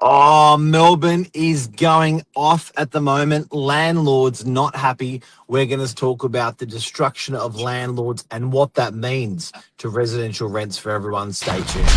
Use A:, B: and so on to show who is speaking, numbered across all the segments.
A: Oh, Melbourne is going off at the moment. Landlords not happy. We're going to talk about the destruction of landlords and what that means to residential rents for everyone. Stay tuned.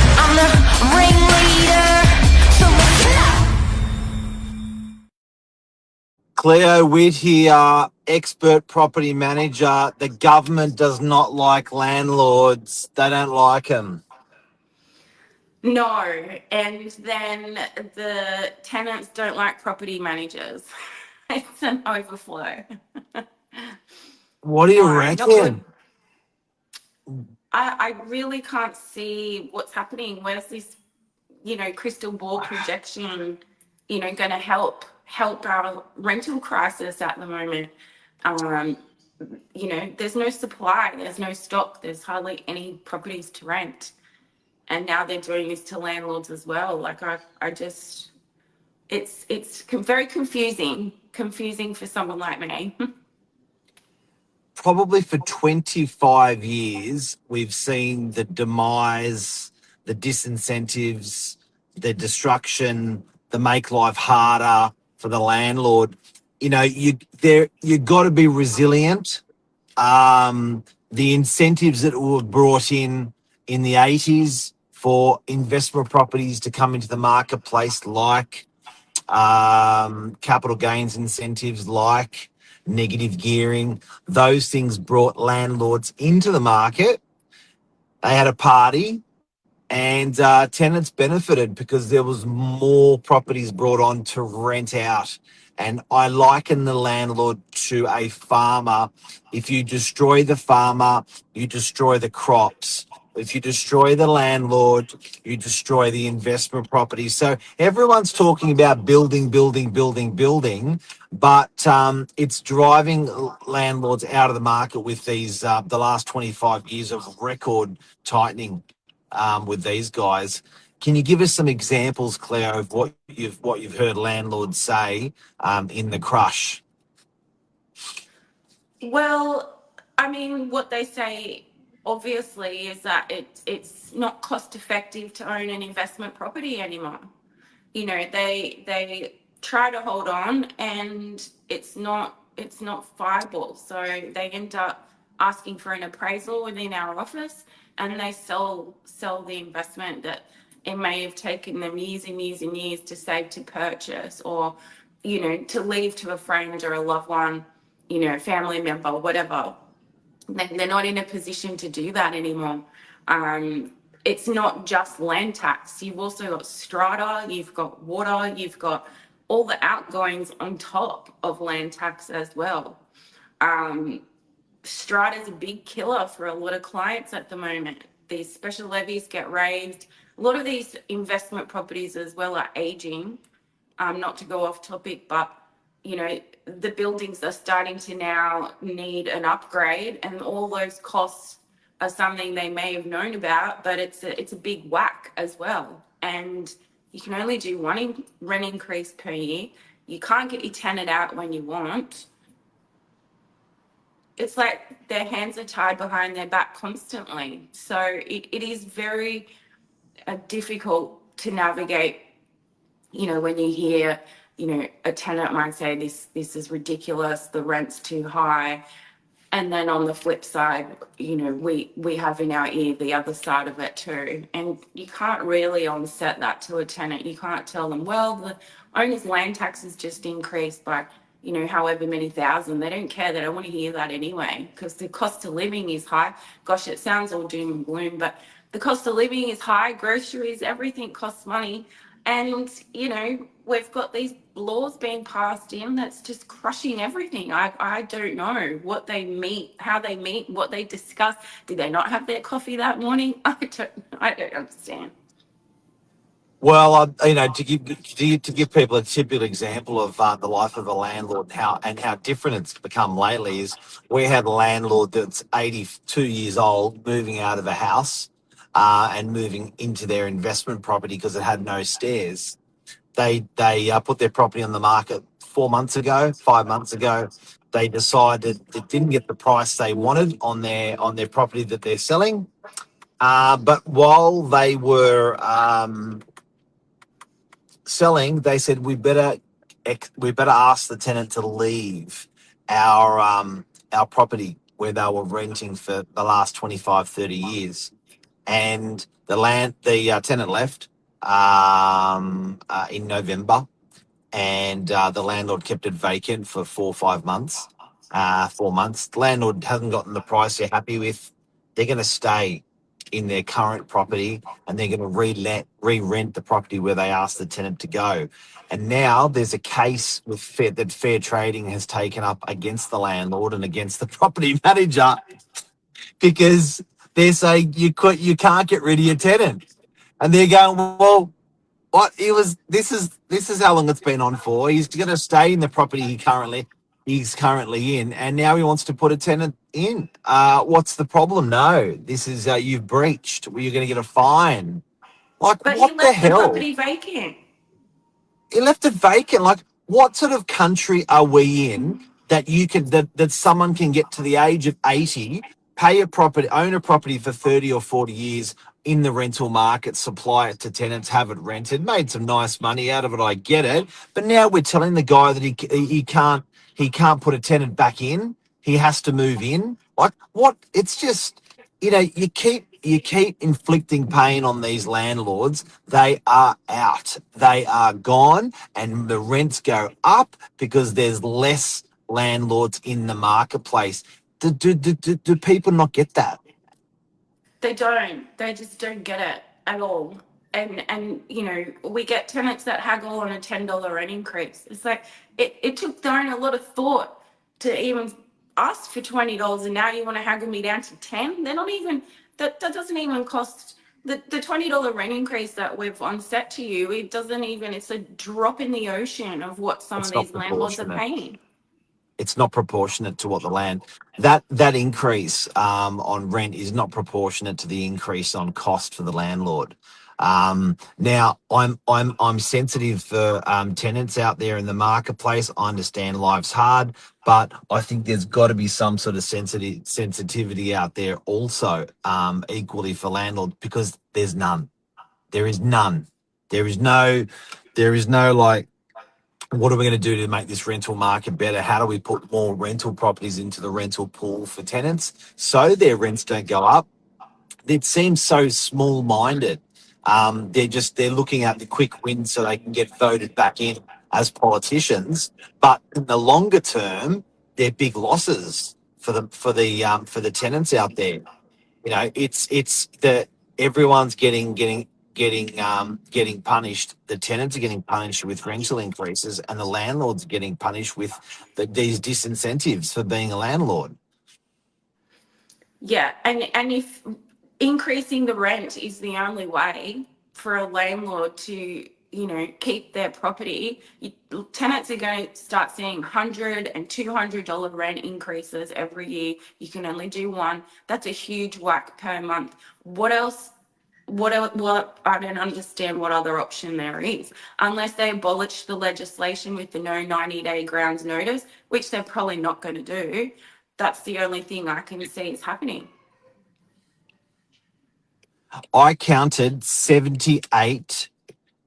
B: I'm the ringleader, so
A: Cleo Witt here, expert property manager. The government does not like landlords. They don't like them.
C: No, and then the tenants don't like property managers. It's an overflow.
A: What do you
C: No, not good.
A: reckon?
C: I really can't see what's happening. Where's this, crystal ball projection, going to help our rental crisis at the moment? Um, there's no supply, there's no stock, there's hardly any properties to rent. And now they're doing this to landlords as well. Like I just, it's very confusing for someone like me.
A: Probably for 25 years, we've seen the demise, the disincentives, the destruction, the make life harder for the landlord. You got to be resilient. The incentives that were brought in the 80s for investment properties to come into the marketplace, like capital gains incentives, like negative gearing, those things brought landlords into the market. They had a party, and tenants benefited because there was more properties brought on to rent out. And I liken the landlord to a farmer. If you destroy the farmer, you destroy the crops. If you destroy the landlord, you destroy the investment property. So everyone's talking about building, building, building, building, but it's driving landlords out of the market with these the last 25 years of record tightening with these guys. Can you give us some examples, Claire, of what you've heard landlords say in the crush?
C: Well, I mean, what they say obviously is that it's not cost effective to own an investment property anymore. They try to hold on, and it's not viable. So they end up asking for an appraisal within our office, and they sell the investment that it may have taken them years and years and years to save to purchase, or to leave to a friend or a loved one, family member, whatever. They're not in a position to do that anymore. It's not just land tax. You've also got strata, you've got water, you've got all the outgoings on top of land tax as well. Strata is a big killer for a lot of clients at the moment. These special levies get raised. A lot of these investment properties as well are aging. Not to go off topic, but the buildings are starting to now need an upgrade, and all those costs are something they may have known about, but it's a big whack as well. And you can only do one rent increase per year. You can't get your tenant out when you want. It's like their hands are tied behind their back constantly. So it is very difficult to navigate. When you hear, a tenant might say this is ridiculous, the rent's too high. And then on the flip side, we have in our ear the other side of it too. And you can't really onset that to a tenant. You can't tell them, well, the owner's land tax has just increased by, however many thousand. They don't care. They don't want to hear that anyway, because the cost of living is high. Gosh, it sounds all doom and gloom, but the cost of living is high. Groceries, everything costs money. And, we've got these laws being passed in that's just crushing everything. I don't know what they meet, how they meet, what they discuss. Did they not have their coffee that morning? I don't understand.
A: Well, to give people a typical example of the life of a landlord, how different it's become lately is we had a landlord that's 82 years old moving out of a house and moving into their investment property because it had no stairs. They put their property on the market 4 months ago, 5 months ago. They decided they didn't get the price they wanted on their property that they're selling. But while they were selling, they said we better ask the tenant to leave our property where they were renting for the last 25, 30 years. And the tenant left in November, and the landlord kept it vacant for 4 or 5 months. 4 months. The landlord hasn't gotten the price they're happy with. They're going to stay in their current property, and they're going to re-rent the property where they asked the tenant to go. And now there's a case that Fair Trading has taken up against the landlord and against the property manager, because they're saying you can't get rid of your tenant, and they're going, well, what this is how long it's been on for. He's going to stay in the property he's currently in, and now he wants to put a tenant in. What's the problem? No, this is you've breached. You're going to get a fine. Like,
C: But he
A: what the
C: left the
A: hell?
C: property vacant.
A: He left it vacant. Like, what sort of country are we in that that someone can get to the age of 80, own a property for 30 or 40 years in the rental market, supply it to tenants, have it rented, made some nice money out of it. I get it, but now we're telling the guy that he can't put a tenant back in. He has to move in. Like, what? It's just, you keep inflicting pain on these landlords. They are out. They are gone, and the rents go up because there's less landlords in the marketplace. Do people not get that?
C: They don't. They just don't get it at all. And we get tenants that haggle on a $10 rent increase. It's like it took Darren a lot of thought to even ask for $20, and now you want to haggle me down to 10. They're not even that doesn't even cost the $20 rent increase that we've on set to you. It doesn't even, it's a drop in the ocean of what some of
A: It's not
C: these landlords are
A: proportionate.
C: paying.
A: It's not proportionate to what the land that increase on rent is not proportionate to the increase on cost for the landlord. Now, I'm sensitive for tenants out there in the marketplace. I understand life's hard, but I think there's got to be some sort of sensitivity out there also, equally for landlords, because there's none. There is none. There is no. There is no, like, what are we going to do to make this rental market better? How do we put more rental properties into the rental pool for tenants so their rents don't go up? It seems so small-minded. They're looking at the quick wins so they can get voted back in as politicians, but in the longer term, they're big losses for the tenants out there. It's the everyone's getting punished. The tenants are getting punished with rental increases, and the landlords are getting punished with these disincentives for being a landlord.
C: Yeah, and if increasing the rent is the only way for a landlord to, keep their property, tenants are going to start seeing $100 and $200 rent increases every year. You can only do one. That's a huge whack per month. What else? What I don't understand what other option there is, unless they abolish the legislation with the no 90-day grounds notice, which they're probably not going to do. That's the only thing I can see is happening.
A: I counted 78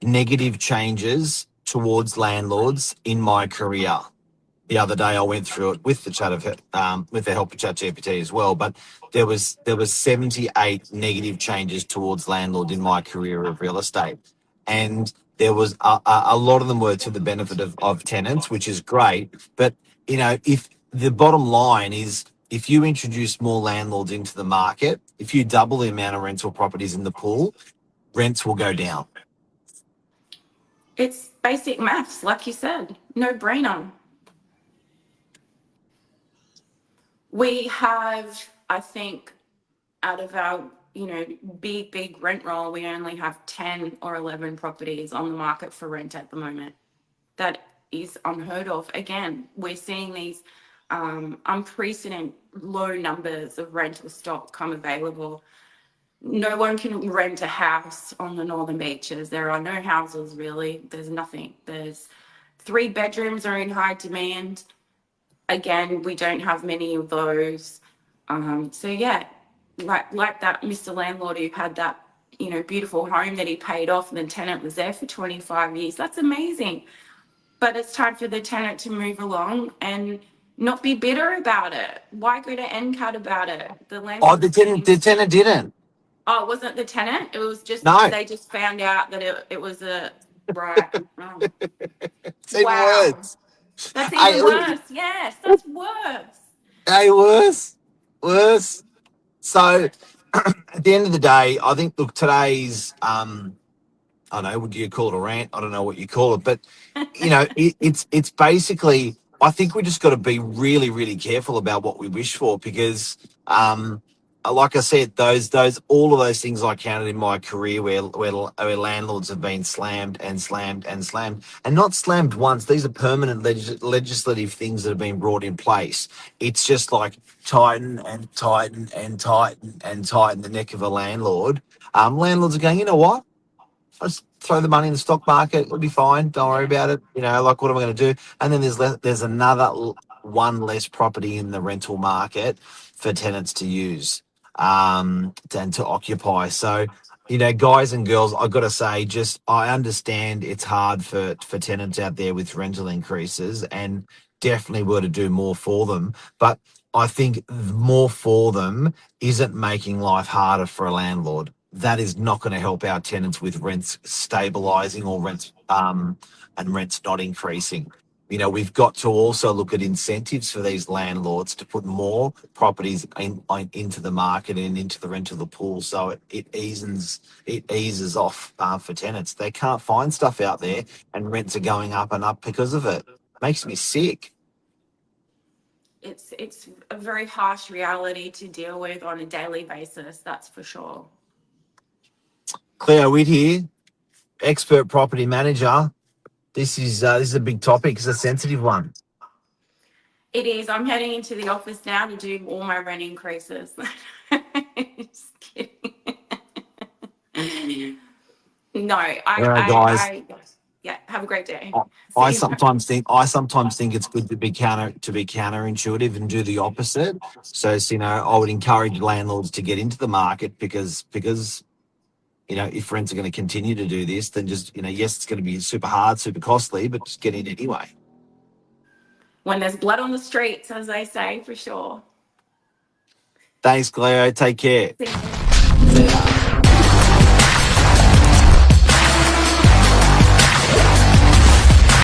A: negative changes towards landlords in my career. The other day I went through it with with the help of ChatGPT as well. But there was 78 negative changes towards landlord in my career of real estate, and there was a lot of them were to the benefit of tenants, which is great. But if the bottom line is, if you introduce more landlords into the market, if you double the amount of rental properties in the pool, rents will go down.
C: It's basic maths, like you said, no brainer. We have, I think, out of our, big rent roll, we only have 10 or 11 properties on the market for rent at the moment. That is unheard of. Again, we're seeing these unprecedented low numbers of rental stock come available. no one can rent a house on the northern beaches. There are no houses really. There's nothing. There's 3 bedrooms are in high demand. Again, we don't have many of those. So yeah, like that Mr. Landlord who had that, you know, beautiful home that he paid off and the tenant was there for 25 years. That's amazing. But it's time for the tenant to move along and not be bitter about it. Why go to NCAT about it? The
A: Oh,
C: landlord's
A: the tenant, the
C: getting.
A: tenant didn't.
C: Oh, it wasn't the tenant. It was just
A: No,
C: they just found out that it was a right. Oh,
A: it's even
C: wow,
A: worse.
C: that's
A: Hey,
C: even worse. Yes, that's worse.
A: hey, worse. So at the end of the day, I think look today's I don't know, would you call it a rant? I don't know what you call it, but you know, it's basically I think we just got to be really, really careful about what we wish for because like I said, those all of those things I counted in my career where landlords have been slammed and slammed and slammed and not slammed once. These are permanent legislative things that have been brought in place. It's just like tighten and tighten and tighten and tighten the neck of a landlord. Landlords are going, you know what? I just throw the money in the stock market. It'll be fine. Don't worry
C: Yeah.
A: about it. You know, like what am I going to do? And then there's another one less property in the rental market for tenants to use and to occupy. So, you know, guys and girls, I've got to say, just I understand it's hard for tenants out there with rental increases, and definitely were to do more for them. But I think more for them isn't making life harder for a landlord. That is not going to help our tenants with rents stabilizing or rents and rents not increasing. You know, we've got to also look at incentives for these landlords to put more properties into the market and into the rental pool, so it eases off for tenants. They can't find stuff out there, and rents are going up and up because of it. Makes me sick.
C: It's a very harsh reality to deal with on a daily basis. That's for sure.
A: Cleo Witt here, expert property manager. This is a big topic. It's a sensitive one.
C: It is. I'm heading into the office now to do all my rent increases. Just kidding. No,
A: All right, guys.
C: yeah. Have a great day.
A: I I
C: See you.
A: sometimes think it's good to be counterintuitive and do the opposite. So you know, I would encourage landlords to get into the market because you know, if rents are going to continue to do this, then just you know, yes, it's going to be super hard, super costly, but just get in anyway.
C: When there's blood on the streets, as they say, for sure.
A: Thanks, Cleo. Take care.
C: See you.